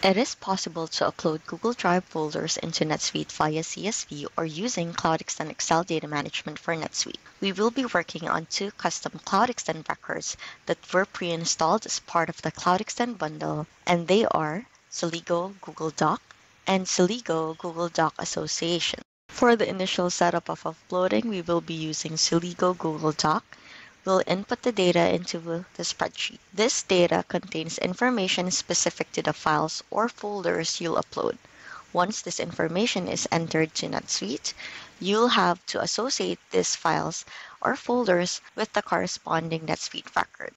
It is possible to upload Google Drive folders into NetSuite via CSV or using CloudExtend Excel data management for NetSuite. We will be working on 2 custom CloudExtend records that were pre-installed as part of the CloudExtend bundle, and they are Celigo Google Doc and Celigo Google Doc Association. For the initial setup of uploading, we will be using Celigo Google Doc. We'll input the data into the spreadsheet. This data contains information specific to the files or folders you'll upload. Once this information is entered to NetSuite, you'll have to associate these files or folders with the corresponding NetSuite record.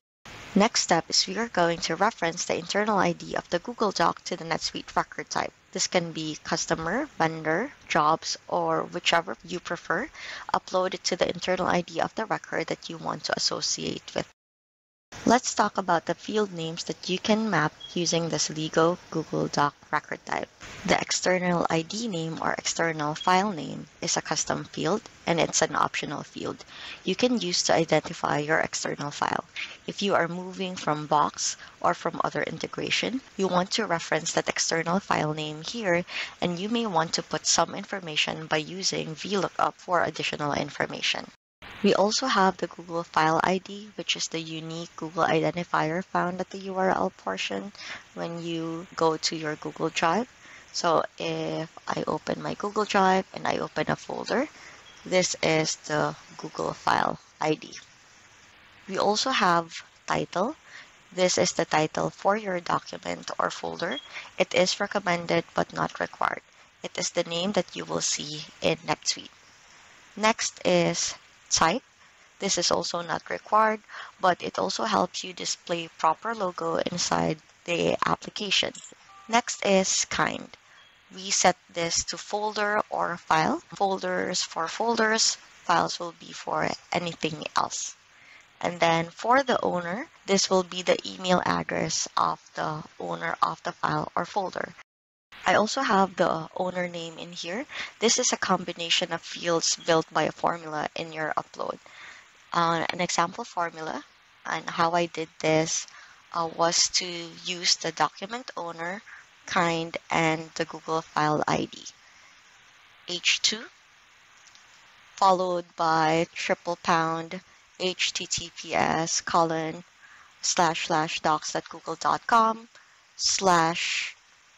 Next step is we are going to reference the internal ID of the Google Doc to the NetSuite record type. This can be customer, vendor, jobs, or whichever you prefer. Upload it to the internal ID of the record that you want to associate with. Let's talk about the field names that you can map using the Celigo Google Doc record type. The external ID name or external file name is a custom field, and it's an optional field you can use to identify your external file. If you are moving from Box or from other integration, you want to reference that external file name here, and you may want to put some information by using VLOOKUP for additional information. We also have the Google File ID, which is the unique Google identifier found at the URL portion when you go to your Google Drive. So if I open my Google Drive and I open a folder, this is the Google File ID. We also have title. This is the title for your document or folder. It is recommended but not required. It is the name that you will see in NetSuite. Next is type. This is also not required, but it also helps you display proper logo inside the application. Next is kind. We set this to folder or file. Folders for folders, files will be for anything else. And then for the owner, this will be the email address of the owner of the file or folder. I also have the owner name in here. This is a combination of fields built by a formula in your upload. An example formula and how I did this was to use the document owner, kind, and the Google File ID. H2 followed by £, https://docs.google.com/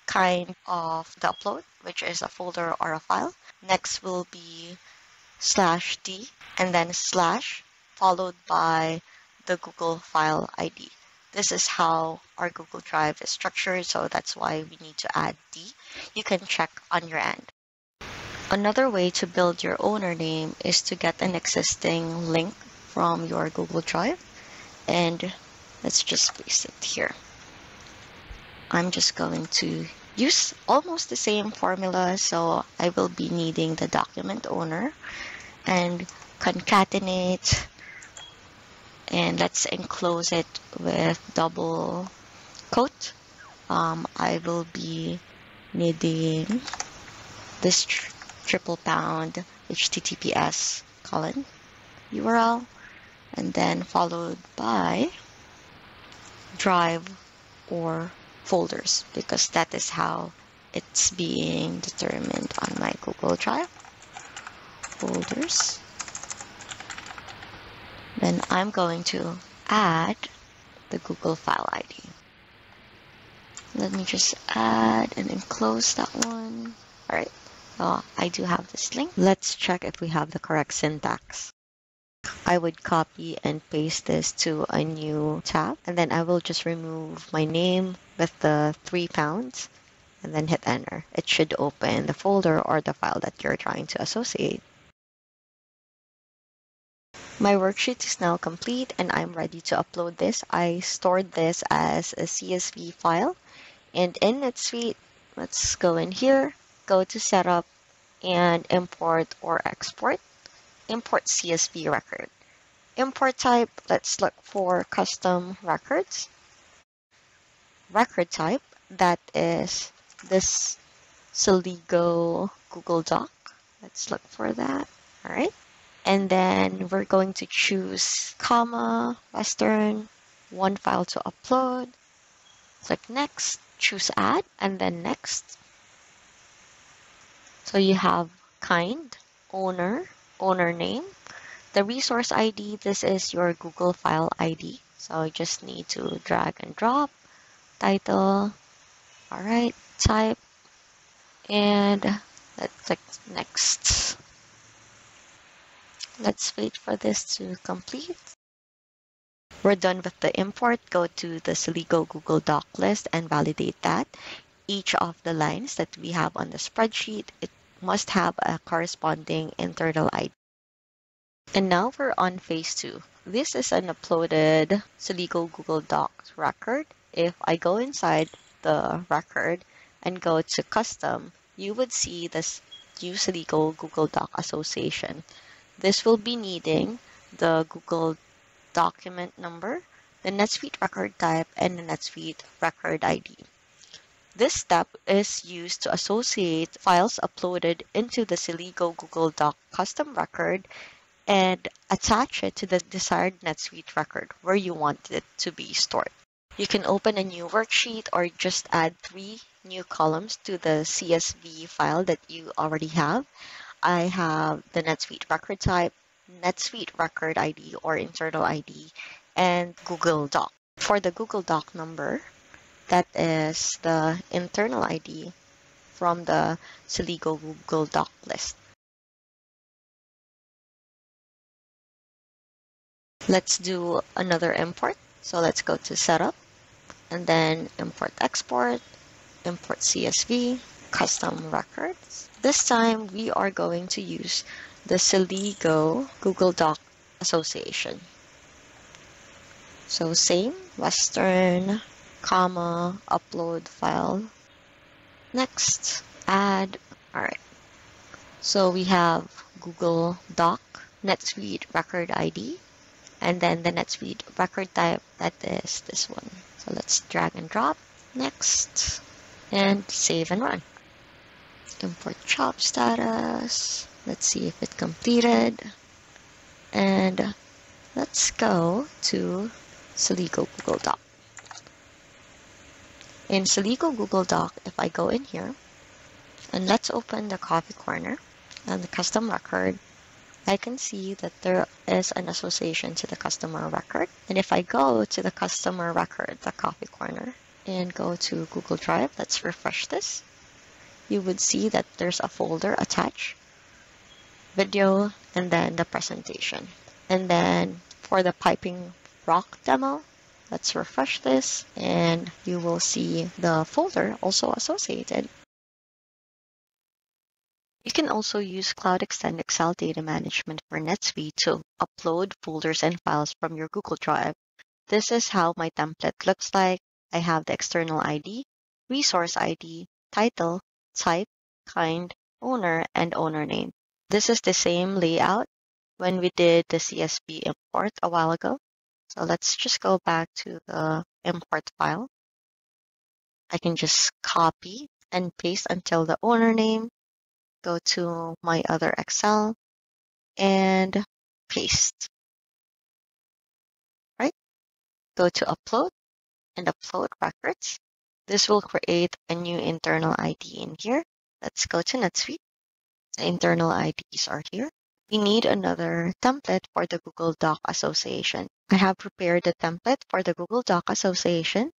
kind of the upload, which is a folder or a file. Next will be /d and then / followed by the Google File ID. This is how our Google Drive is structured, so that's why we need to add D. You can check on your end. Another way to build your owner name is to get an existing link from your Google Drive, and let's just paste it here. I'm just going to use almost the same formula, so I will be needing the document owner and concatenate, and let's enclose it with double quote. I will be needing this £, https URL, and then followed by drive or folders, because that is how it's being determined on my Google Drive. Folders. Then I'm going to add the Google File ID. Let me just add and enclose that one. Alright, so I do have this link. Let's check if we have the correct syntax. I would copy and paste this to a new tab, and then I will just remove my name with the £, and then hit enter. It should open the folder or the file that you're trying to associate. My worksheet is now complete and I'm ready to upload this. I stored this as a CSV file, and in NetSuite, let's go in here, go to setup and import or export. Import CSV record. Import type, let's look for custom records. Record type, that is this Celigo Google Doc. Let's look for that. All right. And then we're going to choose Western, one file to upload. Click next. Choose Add, and then Next. So you have kind, owner, owner name. The resource ID, this is your Google file ID. So you just need to drag and drop. Title, all right, type, and let's click Next. Let's wait for this to complete. We're done with the import. Go to the Celigo Google Doc list and validate that. Each of the lines that we have on the spreadsheet, it must have a corresponding internal ID. And now we're on phase 2. This is an uploaded Celigo Google Docs record. If I go inside the record and go to custom, you would see this new Celigo Google Doc association. This will be needing the Google document number, the NetSuite record type, and the NetSuite record ID. This step is used to associate files uploaded into the Celigo Google Doc custom record and attach it to the desired NetSuite record where you want it to be stored. You can open a new worksheet or just add 3 new columns to the CSV file that you already have. I have the NetSuite record type, NetSuite record ID or internal ID, and Google Doc. For the Google Doc number, that is the internal ID from the Celigo Google Doc list. Let's do another import. So let's go to Setup, and then Import Export, Import CSV, Custom Records. This time we are going to use the Celigo Google Doc Association. So same, Western, comma, upload file. Next, add, all right. So we have Google Doc, NetSuite record ID, and then the NetSuite record type, that is this one. So let's drag and drop, next, and save and run. Import job status. Let's see if it completed. And let's go to Celigo Google Doc. In Celigo Google Doc, if I go in here, and let's open the coffee corner and the custom record, I can see that there is an association to the customer record. And if I go to the customer record, the coffee corner, and go to Google Drive, let's refresh this. You would see that there's a folder attached, video, and then the presentation. And then for the piping rock demo, let's refresh this, and you will see the folder also associated. You can also use CloudExtend Excel Data Management for NetSuite to upload folders and files from your Google Drive. This is how my template looks like. I have the external ID, resource ID, title, type, kind, owner, and owner name. This is the same layout when we did the CSV import a while ago. So let's just go back to the import file. I can just copy and paste until the owner name. Go to my other Excel and paste. Right? Go to upload and upload records. This will create a new internal ID in here. Let's go to NetSuite. The internal IDs are here. We need another template for the Google Doc Association. I have prepared the template for the Google Doc Association.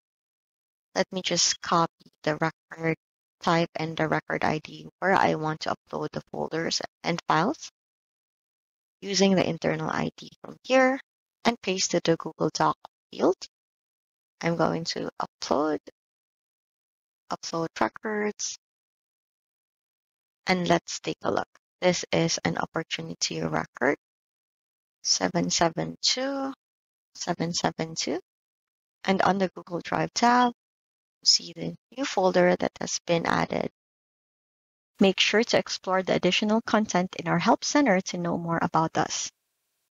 Let me just copy the record type and the record ID where I want to upload the folders and files using the internal ID from here and paste to the Google Doc field. I'm going to upload records, and let's take a look. This is an opportunity record 772. And on the Google Drive tab, see the new folder that has been added. Make sure to explore the additional content in our Help Center to know more about us.